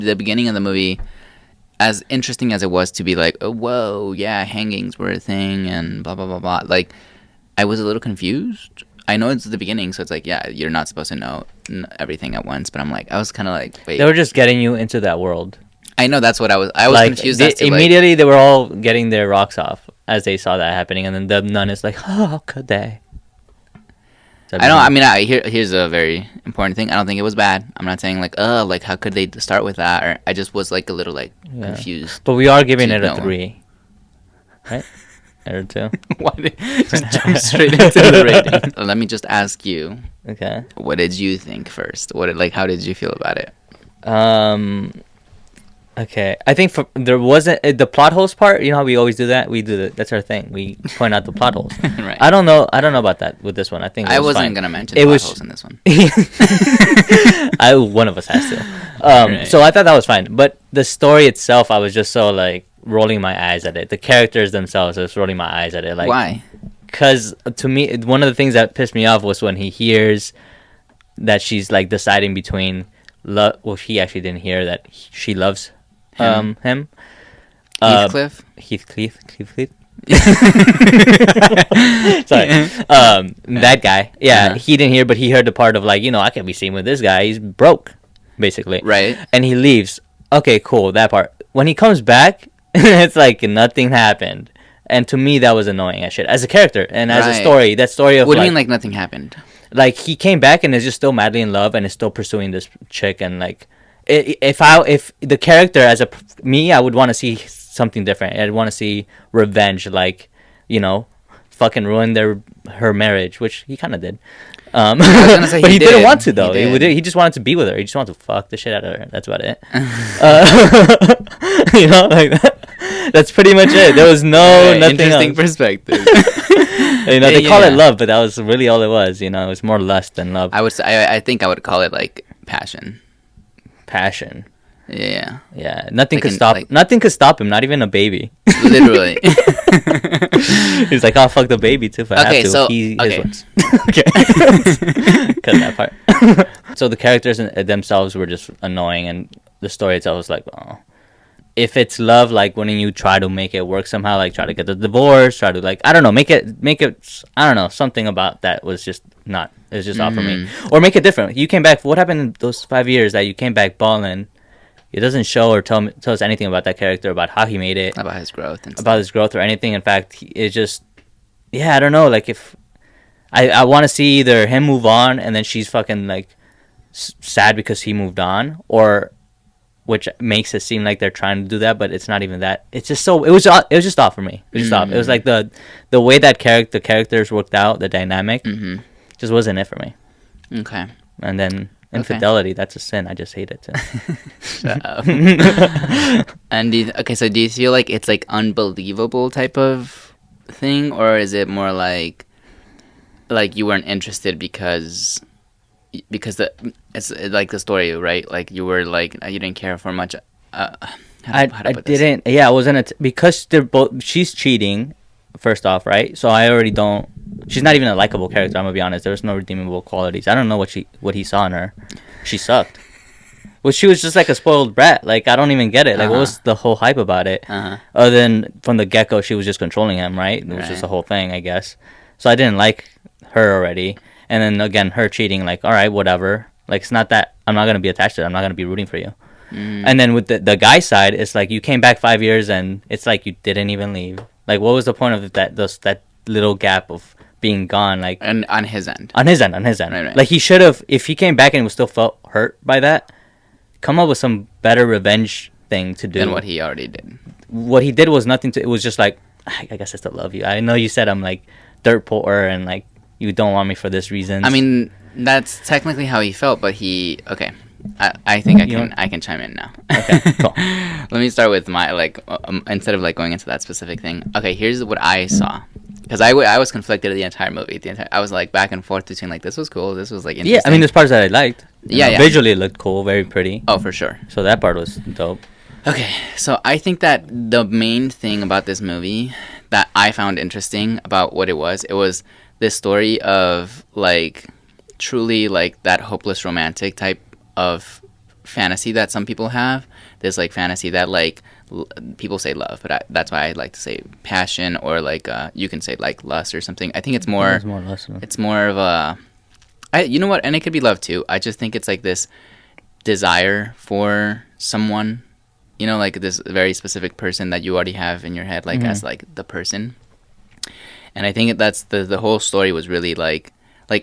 the beginning of the movie, as interesting as it was to be like, oh, whoa, yeah, hangings were a thing and blah, blah, blah, blah. Like, I was a little confused. I know it's the beginning, so it's like, yeah, you're not supposed to know everything at once. But I was kind of like, wait. They were just getting you into that world. I know, that's what I was like, confused. Immediately, they were all getting their rocks off as they saw that happening. And then the nun is like, oh, how could they? Here's a very important thing. I don't think it was bad. I'm not saying like, like how could they start with that? Or I just was like a little like confused. But we are giving it a 3, right? Or 2. Why did just jump straight into the rating? Let me just ask you. Okay. What did you think first? How did you feel about it? Okay, I think there wasn't the plot holes part. You know how we always do that? That's our thing. We point out the plot holes. Right. I don't know about that with this one. I think I wasn't gonna mention plot holes in this one. One of us has to. Right. So I thought that was fine, but the story itself, I was just so like rolling my eyes at it. The characters themselves, I was rolling my eyes at it. Like, why? Because to me, one of the things that pissed me off was when he hears that she's like deciding between love. Well, he actually didn't hear that she loves him. Heathcliff. Sorry. That guy. Yeah, he didn't hear, but he heard the part of like, I can't be seen with this guy. He's broke, basically. Right. And he leaves. Okay, cool. That part. When he comes back, it's like nothing happened. And to me, that was annoying as shit. As a character and as a story, that story of what do you mean like nothing happened? Like he came back and is just still madly in love and is still pursuing this chick and like. If the character as me, I would want to see something different. I'd want to see revenge, like, fucking ruin her marriage, which he kind of did. But he didn't want to though. He just wanted to be with her. He just wanted to fuck the shit out of her. That's about it. Like that. That's pretty much it. There was nothing interesting else. Perspective. They call it love, but that was really all it was. It was more lust than love. I think I would call it like passion. Yeah. Nothing could stop him, not even a baby. Literally. He's like, I'll fuck the baby too if I have to. So Okay. Cut that part. So the characters themselves were just annoying, and the story itself was like, oh. If it's love, like when you try to make it work somehow, like try to get the divorce, try to like, I don't know, make it, I don't know, something about that was just not. It's just off for me. Or make it different. You came back. What happened in those 5 years that you came back balling? It doesn't show or tell us anything about that character, about how he made it, about his growth, or anything. In fact, it's just, I don't know. Like if I want to see either him move on and then she's fucking like sad because he moved on, or which makes it seem like they're trying to do that, but it's not even that. It's just so it was just off for me. It was just off. It was like the way that the characters worked out, the dynamic. Just wasn't it for me. Okay. And then infidelity, that's a sin. I just hate it too. Shut up. And so do you feel like it's like unbelievable type of thing, or is it more like you weren't interested because it's like the story, right? Like you were like you didn't care for much. I didn't. Yeah, I wasn't because they're both. She's cheating, first off, right? So I already don't. She's not even a likable character. I'm gonna be honest. There's no redeemable qualities. I don't know what he saw in her. She sucked. Well, she was just like a spoiled brat. Like I don't even get it. Like what was the whole hype about it? Other than from the get go, she was just controlling him, right? It was just the whole thing, I guess. So I didn't like her already. And then again, her cheating. Like all right, whatever. Like it's not that I'm not gonna be attached to it. I'm not gonna be rooting for you. And then with the guy side, it's like you came back 5 years and it's like you didn't even leave. Like what was the point of that little gap of being gone? Like and on his end. Right. Like he should have, if he came back and was still felt hurt by that, come up with some better revenge thing to do than what he already did. What he did was nothing to. It was just like, I guess I still love you. I know you said I'm like dirt poor and like you don't want me for this reason. I mean, that's technically how he felt, but I think I can chime in now. Okay, cool. Let me start with my instead of like going into that specific thing. Okay, here's what I saw, because I was conflicted the entire movie. I was like back and forth between like this was cool, this was like interesting. Yeah, I mean there's parts that I liked. Yeah. Visually it looked cool, very pretty. Oh, for sure. So that part was dope. Okay, so I think that the main thing about this movie that I found interesting about what it was this story of like truly like that hopeless romantic type of fantasy that some people have. This like fantasy that like people say love, but that's why I like to say passion, or like you can say like lust or something. I think it's more. It's more lust. It's more of a. You know what? And it could be love too. I just think it's like this desire for someone. You know, like this very specific person that you already have in your head, like as like the person. And I think that's the whole story was really like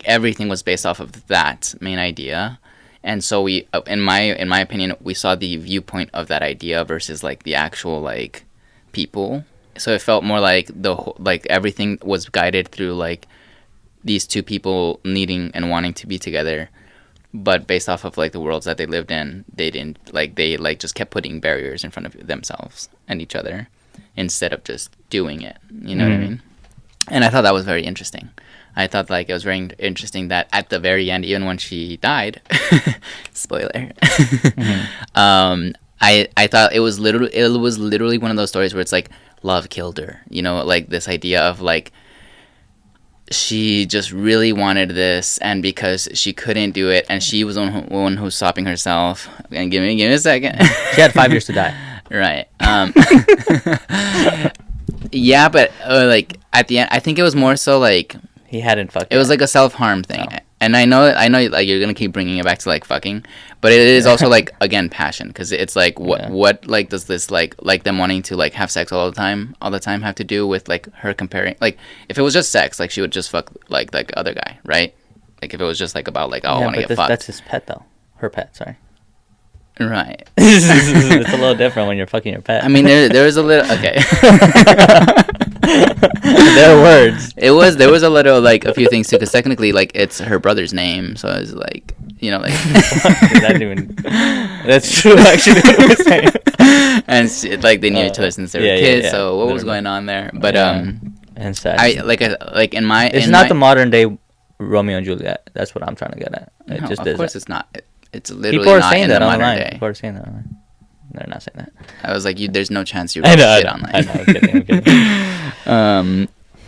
everything was based off of that main idea. And so we, in my opinion, we saw the viewpoint of that idea versus like the actual like people. So it felt more like like everything was guided through like these two people needing and wanting to be together, but based off of like the worlds that they lived in, they just kept putting barriers in front of themselves and each other instead of just doing it. You know what I mean? And I thought that was very interesting. I thought like it was very interesting that at the very end, even when she died, spoiler, I thought it was literally one of those stories where it's like love killed her. You know, like this idea of like she just really wanted this, and because she couldn't do it, and she was the one who was stopping herself. And give me a second. She had 5 years to die. Right. Yeah, but like at the end, I think it was more so like he hadn't fucked. It was like a self-harm thing. Oh. And I know like you're gonna keep bringing it back to like fucking, but it is also like again passion, because it's like what like does this like them wanting to like have sex all the time have to do with like her comparing, like if it was just sex, like she would just fuck like the other guy, right? Like if it was just like about like I want to get fucked. That's his pet though. Her pet, sorry. Right. It's a little different when you're fucking your pet. I mean, there was a little okay. There are words. There was a little like a few things too, because technically like it's her brother's name, so it's like, you know, like that's true actually. And she, like they knew each other since they were kids. Yeah. So what was going on there? But and sad. It's not the modern day Romeo and Juliet. That's what I'm trying to get at. It just of course it's not. It's literally people are not saying in that the modern online. day. People are saying that online. They're not saying that. I was like, there's no chance you wrote shit online. I know, I'm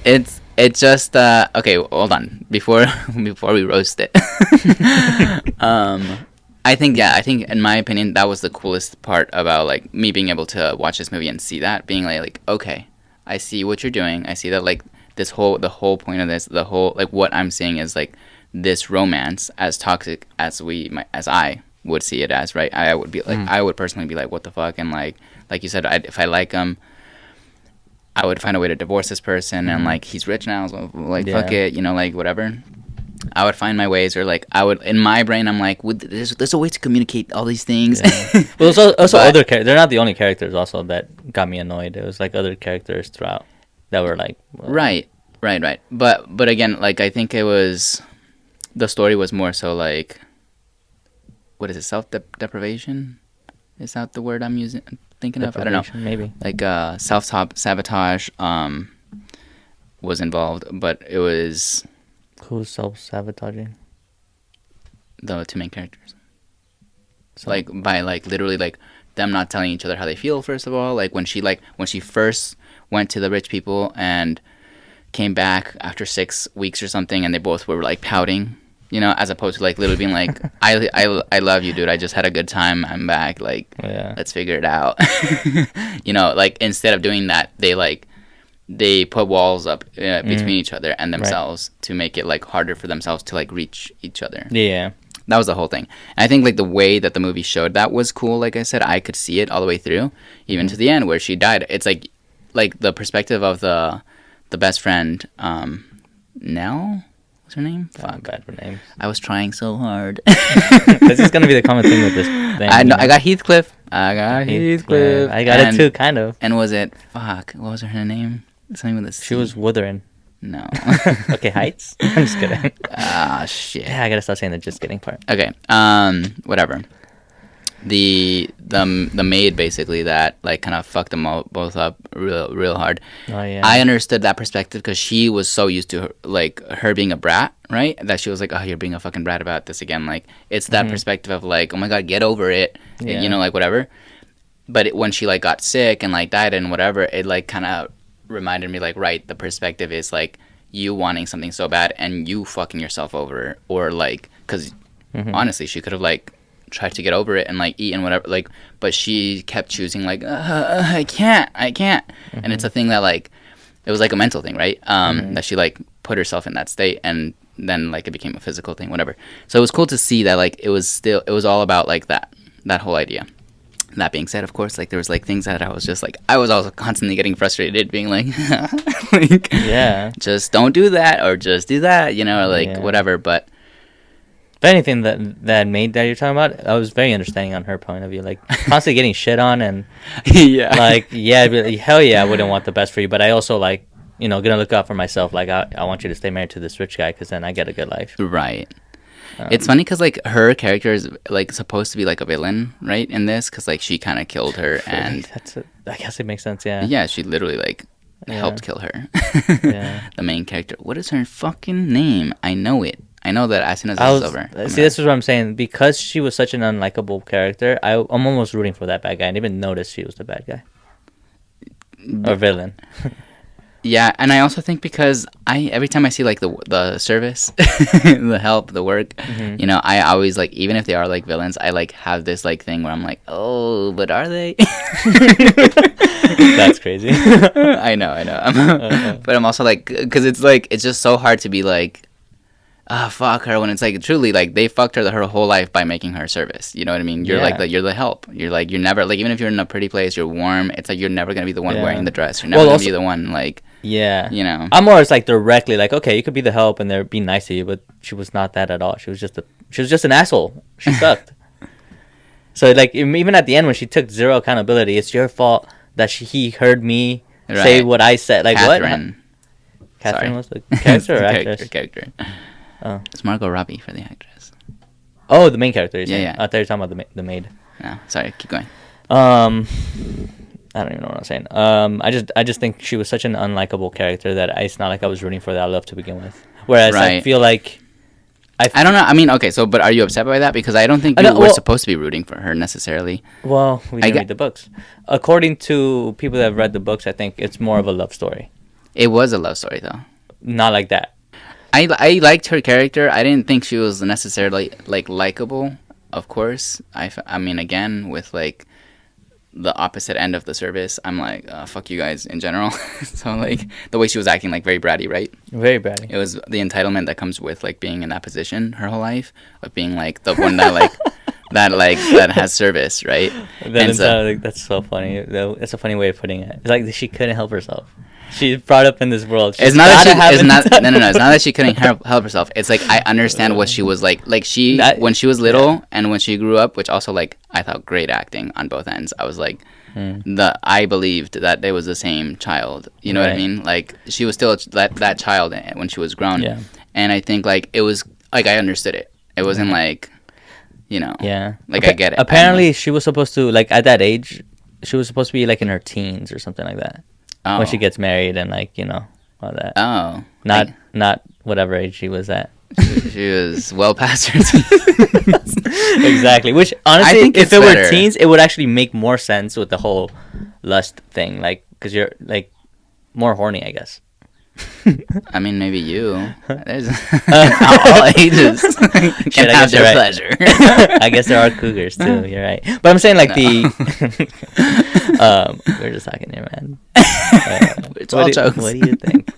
kidding. It's just okay. Hold on, before we roast it. I think in my opinion that was the coolest part about like me being able to watch this movie and see that, being like okay, I see what you're doing. I see that like the whole point of this, the whole like what I'm seeing is like this romance, as toxic as I would see it as, right? I would be like, I would personally be like, what the fuck? And like you said, if I like him, I would find a way to divorce this person, and like he's rich now, so like fuck it, you know, like whatever. I would find my ways, or like I would in my brain, I'm like, there's a way to communicate all these things. Yeah. Well, there's also other characters. They're not the only characters also that got me annoyed. It was like other characters throughout that were like, well, right. But again, like I think it was. The story was more so like, what is it? Self-deprivation? Is that the word I'm thinking of? I don't know. Maybe. Like sabotage was involved, but it was. Who's self-sabotaging? The two main characters. So like by like literally like them not telling each other how they feel. First of all, like when she first went to the rich people and came back after 6 weeks or something, and they both were like pouting. You know, as opposed to like literally being like, I love you, dude. I just had a good time. I'm back. Like, let's figure it out. You know, like instead of doing that, they put walls up between each other and themselves to make it like harder for themselves to like reach each other. Yeah, that was the whole thing. And I think like the way that the movie showed that was cool. Like I said, I could see it all the way through, even to the end where she died. It's like the perspective of the best friend, Nell. What's her name? Fuck. Bad for names. I was trying so hard. This is gonna be the common thing with this thing. I know. I got Heathcliff. I got it too, kind of. And was it? Fuck. What was her name? Something with a C. She was Wuthering. No. Okay, Heights. I'm just kidding. Ah, shit. Yeah, I gotta stop saying the just kidding part. Okay. Whatever. The maid basically that like kind of fucked them both up real hard. Oh yeah. I understood that perspective because she was so used to her being a brat, right? That she was like, oh, you're being a fucking brat about this again. Like it's that perspective of like, oh my god, get over it. Yeah. You know, like whatever. But when she like got sick and like died and whatever, it like kind of reminded me like, right, the perspective is like you wanting something so bad and you fucking yourself over, or like because honestly, she could have like tried to get over it and like eat and whatever, like, but she kept choosing like I can't, and it's a thing that like it was like a mental thing, right? That she like put herself in that state, and then like it became a physical thing, whatever. So it was cool to see that like it was all about like that whole idea. That being said, of course, like there was like things that I was just like, I was also constantly getting frustrated, being like, like, yeah, just don't do that, or just do that, you know, or like whatever. But if anything, that Maid that you're talking about, I was very understanding on her point of view, like constantly getting shit on, and like hell yeah, I wouldn't want the best for you, but I also like, you know, gonna look out for myself. Like I want you to stay married to this rich guy because then I get a good life. Right. It's funny because like her character is like supposed to be like a villain, right? In this, because like she kind of killed her, and I guess it makes sense. Yeah. Yeah, she literally like helped kill her. The main character. What is her fucking name? I know it. I know that as soon as this is over. See, this is what I'm saying. Because she was such an unlikable character, I'm almost rooting for that bad guy. I didn't even notice she was the bad guy or villain. Yeah, and I also think because every time I see like the service, the help, the work, you know, I always like, even if they are like villains, I like have this like thing where I'm like, oh, but are they? That's crazy. I know. But I'm also like, because it's like, it's just so hard to be like, fuck her, when it's like truly like they fucked her whole life by making her service. You know what I mean? You're like you're the help. You're like, you're never like, even if you're in a pretty place, you're warm. It's like you're never gonna be the one wearing the dress. You're never gonna be the one like. Yeah. You know. I'm more like directly like, okay, you could be the help and they're being nice to you, but she was not that at all. She was just an asshole. She sucked. So like even at the end when she took zero accountability, it's your fault that he heard me say what I said. Like Catherine. What? Catherine was the character or actress? Character. Oh. It's Margot Robbie for the actress. Oh, the main character. Yeah. I thought you were talking about the maid. No, sorry. Keep going. I don't even know what I'm saying. I just think she was such an unlikable character that it's not like I was rooting for that love to begin with. Whereas I feel like I don't know. I mean, okay. So, but are you upset by that? Because I don't think you were supposed to be rooting for her necessarily. Well, we didn't read the books. According to people that have read the books, I think it's more of a love story. It was a love story, though. Not like that. I liked her character. I didn't think she was necessarily like likable. Of course, I mean, again, with like the opposite end of the service, I'm like, fuck you guys in general. So like the way she was acting, like very bratty, right? Very bratty. It was the entitlement that comes with like being in that position her whole life, of being like the one that like that has service, right? That's so funny. That's a funny way of putting it. It's like she couldn't help herself. She's brought up in this world. It's not that she couldn't help herself. It's like I understand what she was like. Like when she was little and when she grew up, which also like I thought great acting on both ends. I was like I believed that they was the same child. You know what I mean? Like she was still that child when she was grown. Yeah. And I think like it was like I understood it. It wasn't like, you know. Yeah. Like I get it. Apparently she was supposed to like at that age, she was supposed to be like in her teens or something like that. Oh. When she gets married and like, you know, all that. Oh. Not whatever age she was at. She was well past her teens. Exactly. Which honestly, I think if it were teens, it would actually make more sense with the whole lust thing. Like, because you're like more horny, I guess. I mean, maybe you. There's all ages can have their pleasure. I guess there are cougars too. You're right, but I'm saying like we're just talking here, man. It's all jokes. What do you think?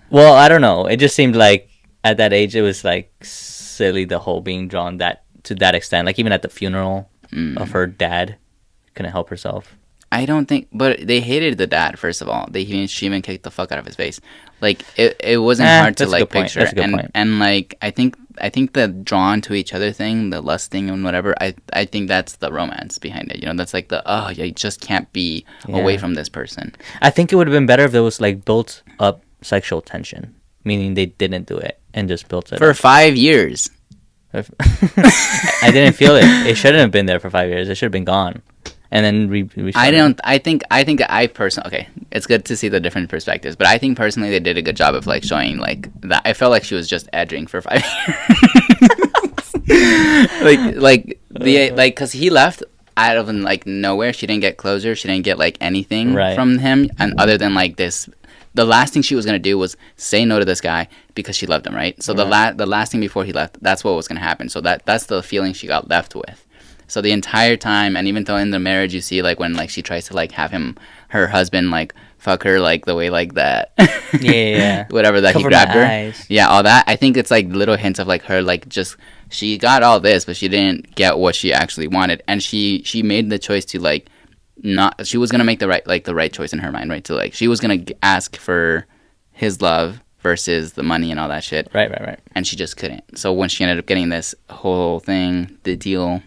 Well, I don't know. It just seemed like at that age, it was like silly the whole being drawn to that extent. Like even at the funeral of her dad, couldn't help herself. I don't think, but they hated the dad. First of all, she even kicked the fuck out of his face. Like it wasn't hard to like picture. That's a good point. And like I think the drawn to each other thing, the lust thing and whatever. I think that's the romance behind it. You know, that's like you just can't be away from this person. I think it would have been better if there was like built up sexual tension, meaning they didn't do it and just built it for 5 years. I didn't feel it. It shouldn't have been there for 5 years. It should have been gone. And then I personally, okay, it's good to see the different perspectives, but I think personally they did a good job of like showing like that. I felt like she was just edging for 5 years. Because he left out of like nowhere. She didn't get closure. She didn't get like anything from him, and other than like this the last thing she was gonna do was say no to this guy because she loved him, right? So the last thing before he left, that's what was gonna happen. So that's the feeling she got left with. So the entire time, and even though in the marriage you see like when like she tries to like have her husband like fuck her like the way like that, yeah, whatever that Cover he grabbed her, eyes. yeah, all that. I think it's like little hints of like her like just she got all this, but she didn't get what she actually wanted, and she made the choice to like not. She was gonna make the right choice in her mind, right? To like she was gonna ask for his love versus the money and all that shit, Right. and she just couldn't. So when she ended up getting this whole thing, the deal.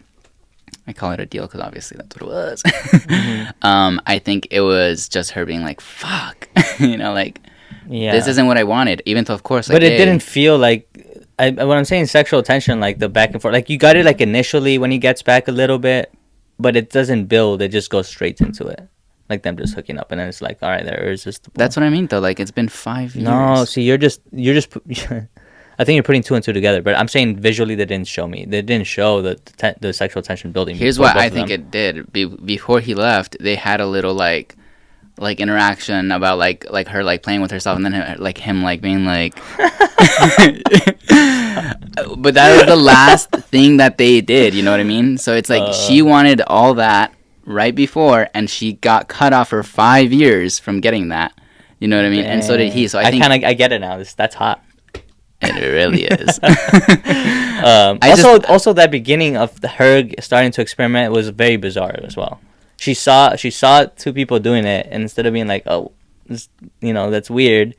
I call it a deal because obviously that's what it was. I think it was just her being like, fuck. Like, this isn't what I wanted. Even though, of course, like, but it didn't feel like, when I'm saying sexual tension, like the back and forth, like you got it like initially when he gets back a little bit, but it doesn't build. It just goes straight into it. Like them just hooking up, and then it's like, all right, they're irresistible. That's what I mean, though. Like, it's been 5 years. No, see, you're just I think you're putting two and two together, but I'm saying visually they didn't show me. They didn't show the sexual tension building. Here's what I think it did. Before he left, they had a little like interaction about like her like playing with herself, and then like him like being like. But that was the last thing that they did. You know what I mean? So it's like she wanted all that right before, and she got cut off for 5 years from getting that. You know what I mean? And so did he. So I think I get it now. That's hot. It really is. Also, that beginning of her starting to experiment was very bizarre as well. She saw two people doing it, and instead of being like, "Oh, that's weird,"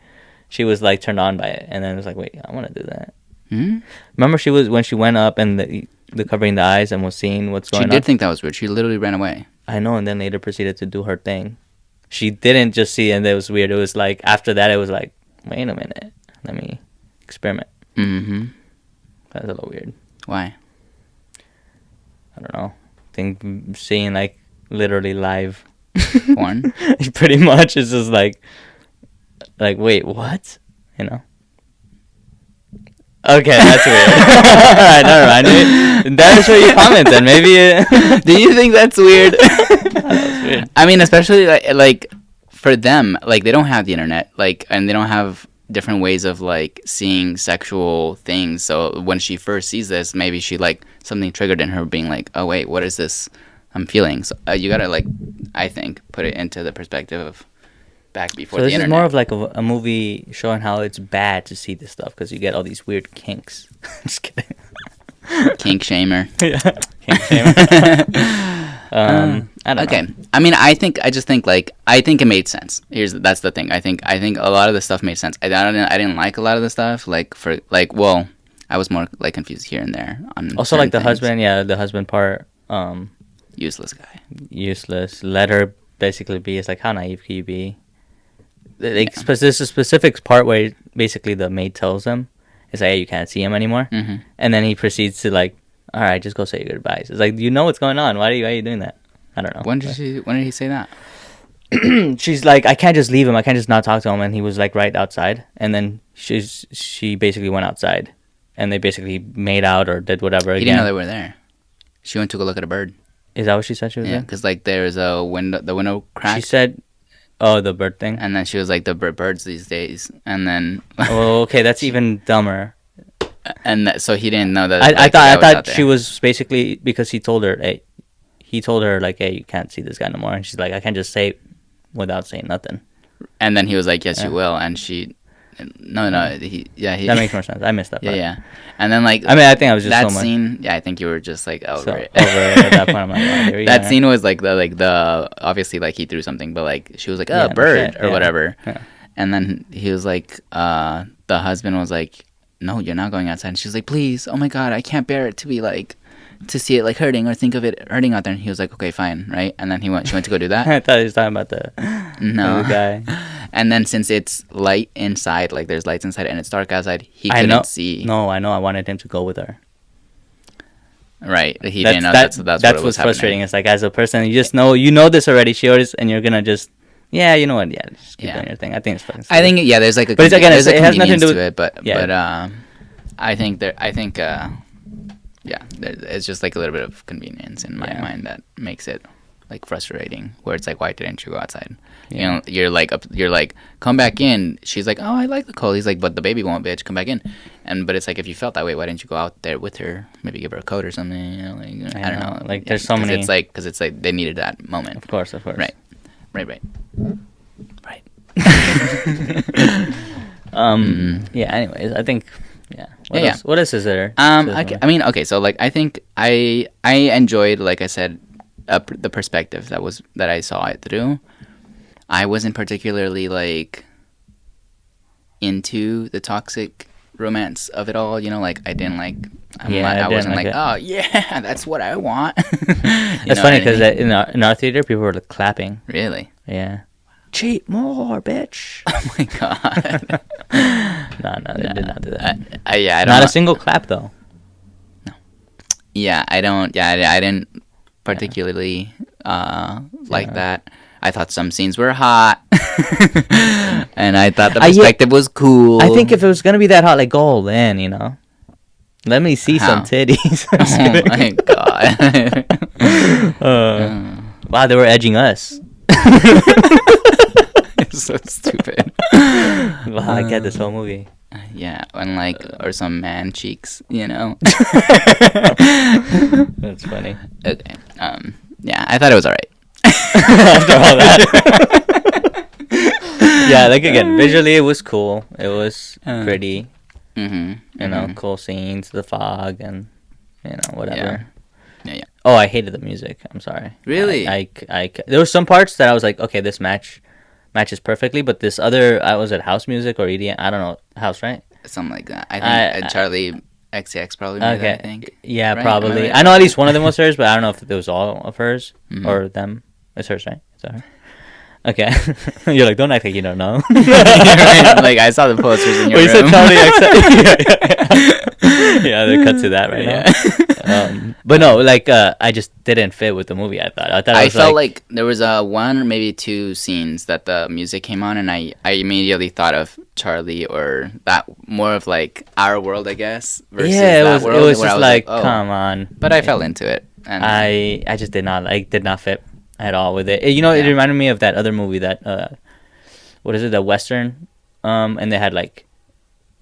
she was like turned on by it, and then it was like, "Wait, I want to do that." Mm-hmm. Remember, when she went up and the covering the eyes and was seeing what's going on. She did think that was weird. She literally ran away. I know, and then later proceeded to do her thing. She didn't just see and it was weird. It was like after that, it was like, wait a minute, let me experiment. Mm-hmm. That's a little weird. Why? I don't know. I think seeing like literally live porn, pretty much is just like wait, what? Okay, that's weird. Alright, never mind. That is where you comment then. Maybe. Do you think that's weird? That's weird. I mean, especially like for them, like they don't have the internet, like, and they don't have different ways of like seeing sexual things. So when she first sees this, maybe she like something triggered in her, being like, "Oh wait, what is this I'm feeling?" So you gotta like, I think, put it into the perspective of back before the internet. So this is more of like a movie showing how it's bad to see this stuff because you get all these weird kinks. Just kidding. Kink shamer. Yeah. Kink shamer. I don't know. I mean, I think it made sense. That's the thing. I think a lot of the stuff made sense. I didn't like a lot of the stuff. I was more like confused here and there on. Also, like the husband, the husband part. Useless guy. Useless. Let her basically be. It's like, how naive can you be? There's a specific part where basically the maid tells him, it's like, hey, you can't see him anymore. Mm-hmm. And then he proceeds to like, all right, just go say your goodbyes. It's like, you know what's going on. Why are you doing that? I don't know. When did he say that? She's like, I can't just leave him. I can't just not talk to him. And he was like right outside. And then she basically went outside. And they basically made out or did whatever again. He didn't know they were there. She went to go look at a bird. Is that what she said she was Yeah, there? because like there's the window crack. She said, oh, the bird thing? And then she was like, the birds these days. And then... Oh, okay, that's even dumber. And so he didn't know that. I thought she was basically, because he told her, hey, you can't see this guy no more. And she's like, I can't just say it without saying nothing. And then he was like, yes, you will. And she... No, that makes more sense. I missed that part. Yeah. And then like... I think I was just that so much. scene... Yeah, I think you were just like over it. Over it at that point. I'm like, oh, here we go. That scene was like the... Obviously like he threw something, but like she was like, oh, bird or whatever. Yeah. And then he was like... The husband was like, no, you're not going outside. And she was like, please, oh my God, I can't bear it to be like... To see it like hurting or think of it hurting out there. And he was like, okay, fine, right? And then she went to go do that. I thought he was talking about the guy. And then since it's light inside, like there's lights inside and it's dark outside, he couldn't see. No, I know. I wanted him to go with her. Right. He didn't know that's what was frustrating. It's like, as a person, you just know this already, Shiores, and you're gonna just, you know what? Yeah, just keep doing your thing. I think it's fucking stupid. I think, there's like a, but again, there's it has nothing to do with it, but it's just like a little bit of convenience in my mind that makes it like frustrating, where it's like, why didn't you go outside? Yeah. You know, you're like, come back in. She's like, oh, I like the cold. He's like, but the baby won't, bitch. Come back in. But it's like, if you felt that way, why didn't you go out there with her? Maybe give her a coat or something. You know, like, I don't know. Like, there's so many. Because it's like they needed that moment. Of course. Right. Yeah. Anyways, I think. Yeah. Yeah. What else is there? Okay. I mean, okay. So like, I think I enjoyed, like I said, the perspective that I saw it through. I wasn't particularly like into the toxic romance of it all. You know, like I didn't like. I wasn't like, oh yeah, that's what I want. It's funny because in our theater, people were like clapping. Really? Yeah. Cheat more, bitch. Oh my god. No, they did not do that. I don't not know. a single clap though. No. Yeah, I don't. Yeah, I didn't particularly like that. I thought some scenes were hot, and I thought the perspective was cool. I think if it was gonna be that hot, like go all in, you know. Let me see some titties. Oh my god! Wow, they were edging us. It's so stupid. Wow, I get this whole movie. Yeah, and like, or some man cheeks, you know. That's funny. Okay. Yeah, I thought it was alright. After all that. Yeah, like again, visually it was cool. It was pretty. You know, cool scenes, the fog, and you know whatever. Yeah. Oh, I hated the music. I'm sorry. Really? I there were some parts that I was like, okay, this matches perfectly, but this other, was it house music or EDM? I don't know, house, right? Something like that. I think Charli XCX probably made that, I think. Yeah, right? probably. I know at least one of them was hers, but I don't know if it was all of hers or them. It's hers, right? Is that her? Okay. You're like, don't act like you don't know. Right. Like, I saw the posters in your room. You said Charli XCX. Yeah, they cut to that right now. But no, like, I just didn't fit with the movie, I thought. I felt like there was one or maybe two scenes that the music came on, and I immediately thought of Charli, or that more of like Our World, I guess. Versus yeah, it was just like, come on. But I fell into it. And I just did not fit at all with it. You know, it reminded me of that other movie that what is it, the Western, and they had like,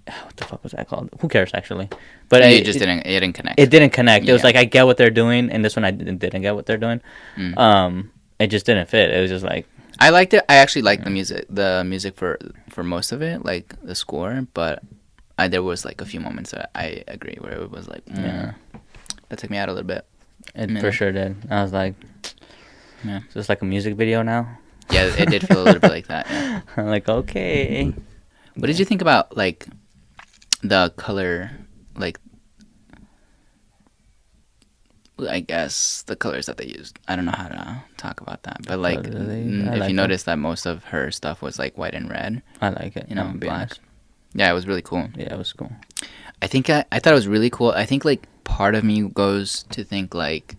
what the fuck was that called? Who cares actually? But it didn't connect. It didn't connect. It was like, I get what they're doing, and this one I didn't get what they're doing. It just didn't fit. It was just like, I liked it. I actually liked the music for most of it, like the score, but there was like a few moments that I agree where it was like, that took me out a little bit. It for sure did. I was like, so it's like a music video now. Yeah, it did feel a little bit like that. Yeah. I'm like, okay. What did you think about like the color, like, I guess the colors that they used? I don't know how to talk about that, but like, if you notice that most of her stuff was like white and red. I like it. You know, black. Yeah, it was really cool. Yeah, it was cool. I think I thought it was really cool. I think like part of me goes to think like,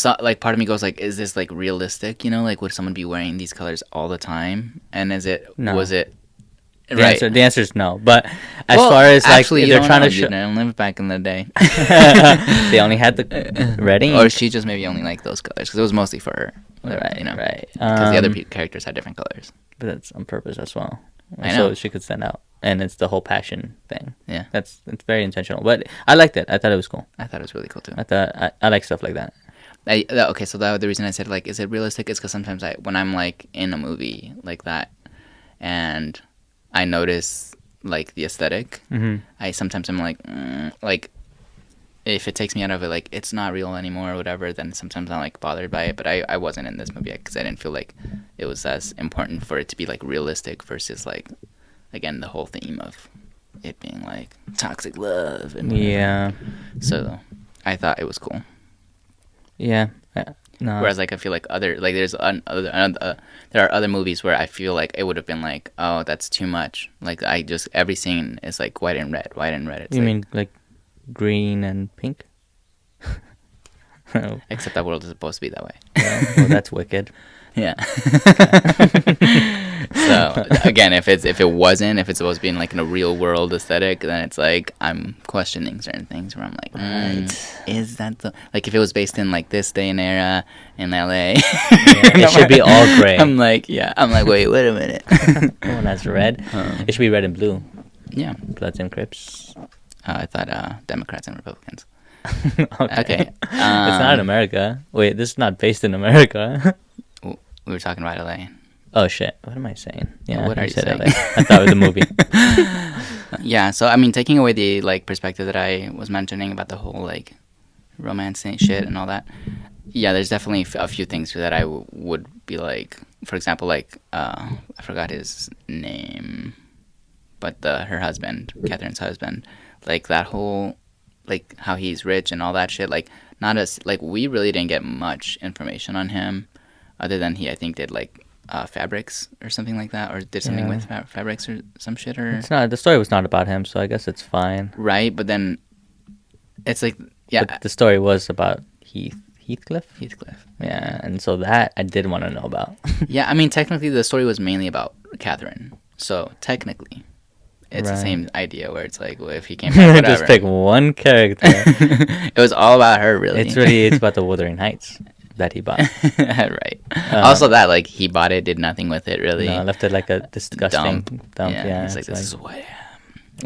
part of me goes like, is this like realistic? You know, like would someone be wearing these colors all the time? And was it? The answer is no. But as far as like, actually, they're trying to show, you didn't live back in the day. They only had the red ink, or she just maybe only liked those colors because it was mostly for her. Right, you know, right. Because the other characters had different colors. But that's on purpose as well. I know. So she could stand out, and it's the whole passion thing. Yeah, it's very intentional. But I liked it. I thought it was cool. I thought it was really cool too. I like stuff like that. Okay, so the reason I said like, is it realistic, is because sometimes when I'm like in a movie like that, and I notice like the aesthetic, I'm like, if it takes me out of it, like it's not real anymore or whatever, then sometimes I'm like bothered by it. But I wasn't in this movie because I didn't feel like it was as important for it to be like realistic versus like, again, the whole theme of it being like toxic love and whatever. Yeah. So I thought it was cool. Yeah. No. Whereas like I feel like there are other movies where I feel like it would have been like, oh, that's too much. Like every scene is like white and red. It's you mean like green and pink? Except that world is supposed to be that way. Well, that's wicked. Yeah. So again, if it's supposed to be in like in a real world aesthetic, then it's like I'm questioning certain things where I'm like, is that the like if it was based in like this day and era in LA, it should be all gray. I'm like, wait a minute. One has red. It should be red and blue. Yeah, Bloods and Crips. I thought Democrats and Republicans. Okay. It's not in America. Wait, this is not based in America. We were talking about LA. Oh shit! What am I saying? Yeah, what are you saying? LA. I thought it was a movie. Yeah, so I mean, taking away the like perspective that I was mentioning about the whole like romance shit and all that. Yeah, there's definitely a few things that I would be like. For example, like I forgot his name, but her husband, Catherine's husband, like that whole like how he's rich and all that shit. Like not as like we really didn't get much information on him, other than he I think did like. Fabrics or something like that, or did something with fabrics or some shit, or it's not. The story was not about him, so I guess it's fine. Right, but then it's like But the story was about Heathcliff. Yeah, and so that I did want to know about. Yeah, I mean technically the story was mainly about Catherine, so technically it's the same idea where it's like, well, if he came back, whatever. Just pick one character. It was all about her, really. It's about the Wuthering Heights that he bought. Right. Also that, like, he bought it, did nothing with it, really. No, left it like a disgusting dump. Yeah. He's like, this is what I am.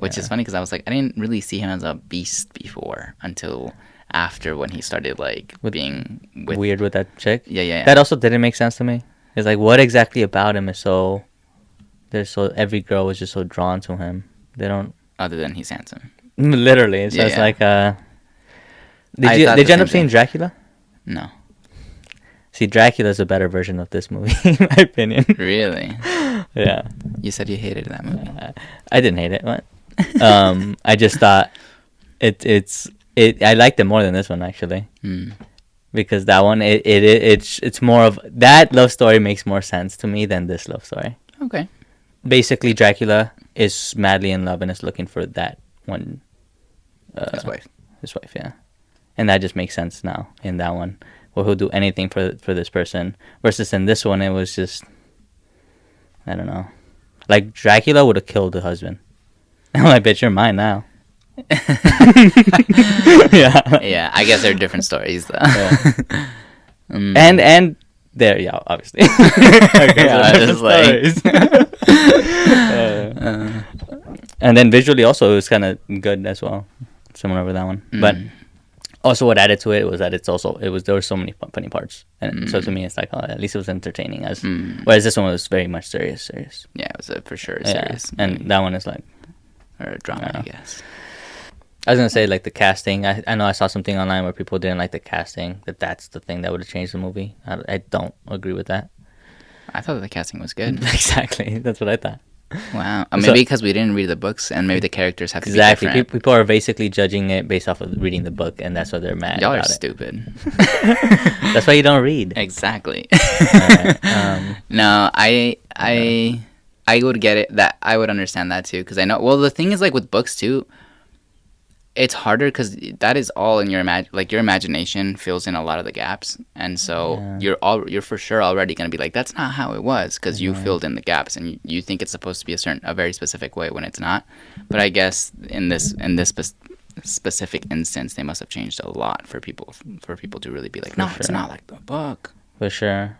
Which is funny, because I was like, I didn't really see him as a beast before until after when he started, like, being weird with that chick. Yeah. That also didn't make sense to me. It's like, what exactly about him is so... every girl was just so drawn to him. They don't... Other than he's handsome. Literally. So it's like, Did you end up seeing Dracula? No. See, Dracula is a better version of this movie, in my opinion. Really? Yeah. You said you hated that movie. I didn't hate it. What? I just thought I liked it more than this one, actually. Because that one, it's more of... That love story makes more sense to me than this love story. Okay. Basically, Dracula is madly in love and is looking for that one... his wife. His wife, yeah. And that just makes sense now in that one. Or he'll do anything for this person. Versus in this one, it was just... I don't know. Like, Dracula would have killed the husband. I'm like, bitch, you're mine now. Yeah, I guess they're different stories, though. Yeah. And there, yeah, obviously. And then visually also, it was kind of good as well. Similar with that one. But... Also, what added to it was that there were so many funny parts, and so to me, it's like, oh, at least it was entertaining. Whereas this one was very much serious. Yeah, it was for sure serious. And that one is like, or a drama, I guess. I was gonna say like the casting. I know I saw something online where people didn't like the casting. That's the thing that would have changed the movie. I don't agree with that. I thought the casting was good. Exactly, that's what I thought. Wow. Maybe because we didn't read the books, and maybe the characters have to be different. People are basically judging it based off of reading the book, and that's why they're mad. Y'all are stupid. That's why you don't read. Exactly. Right. No, I would get it. That I would understand that too, because I know. Well, the thing is, like with books too, it's harder because that is all in your your imagination fills in a lot of the gaps, and so you're for sure already gonna be like, that's not how it was, because you filled in the gaps, and you think it's supposed to be a very specific way when it's not. But I guess in this specific instance, they must have changed a lot for people to really be like, no, it's not like the book. For sure.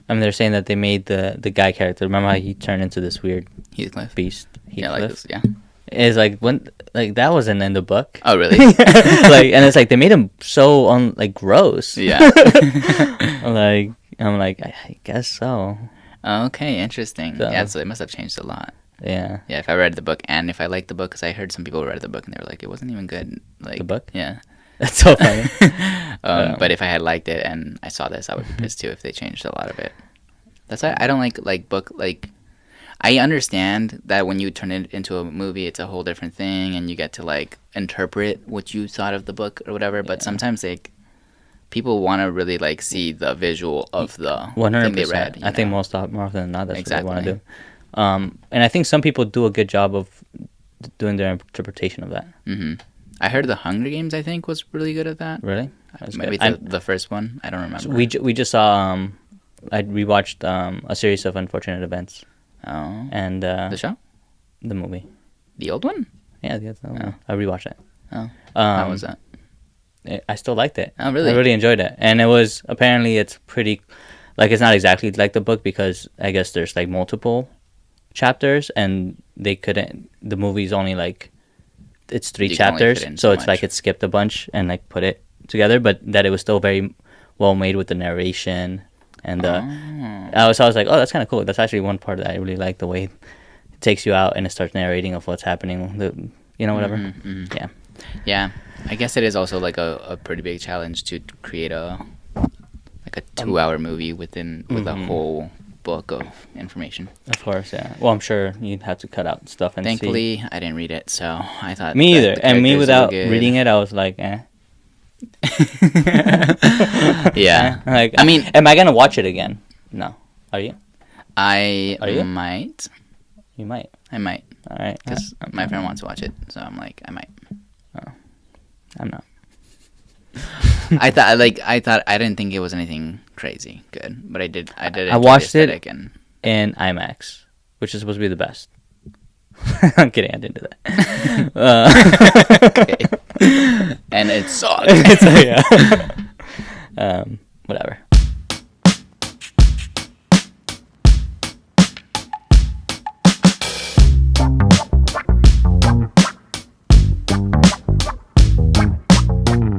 I mean, they're saying that they made the guy character. Remember how he turned into this weird Heathcliff beast? Yeah, like this. Yeah. It's like when that wasn't in the book. Oh, really? And it's like they made him so gross. Yeah. I'm like, I guess so. Okay, interesting. So they must have changed a lot. Yeah. Yeah, if I read the book and if I liked the book, because I heard some people read the book and they were like, it wasn't even good. Like the book? Yeah. That's so funny. But if I had liked it and I saw this, I would be pissed too if they changed a lot of it. That's why I don't like book I understand that when you turn it into a movie, it's a whole different thing, and you get to like interpret what you thought of the book or whatever. But sometimes people want to really like see the visual of the 100%. thing they read. I think more often than not, that's exactly what they want to do. And I think some people do a good job of doing their interpretation of that. Mm-hmm. I heard the Hunger Games, I think, was really good at that. Really? Maybe the first one. I don't remember. We just saw. I rewatched a series of Unfortunate Events. Oh. And The show? the movie. The old one? Yeah, the other one. I rewatched it. Oh. How was that? I still liked it. Oh, really? I really enjoyed it. And it was, apparently it's pretty, like, it's not exactly like the book because I guess there's like multiple chapters and they couldn't, the movie's only like, it's 3 You can only fit chapters. in So so it's like much. it skipped a bunch and like put it together, but that it was still very well made with the narration. And I was like, oh, that's kind of cool. That's actually one part that I really like, the way it takes you out and it starts narrating of what's happening, whatever. Yeah. Yeah. I guess it is also like a pretty big challenge to create a 2-hour movie with a whole book of information. Of course, yeah. Well, I'm sure you'd have to cut out stuff and Thankfully, see. I didn't read it, so I thought Me that either. the And me characters without were good. reading it, I was like, eh. Yeah. Like, I mean, am I gonna watch it again? No. Are you? I Are you? might. You might. I might. All right. Because my friend wants to watch it, so I'm like, I might. I'm not. I thought I didn't think it was anything crazy good, but I did. I I watched it in IMAX, which is supposed to be the best. I'm kidding. I didn't do that. Okay. And it sucked. Yeah. Whatever.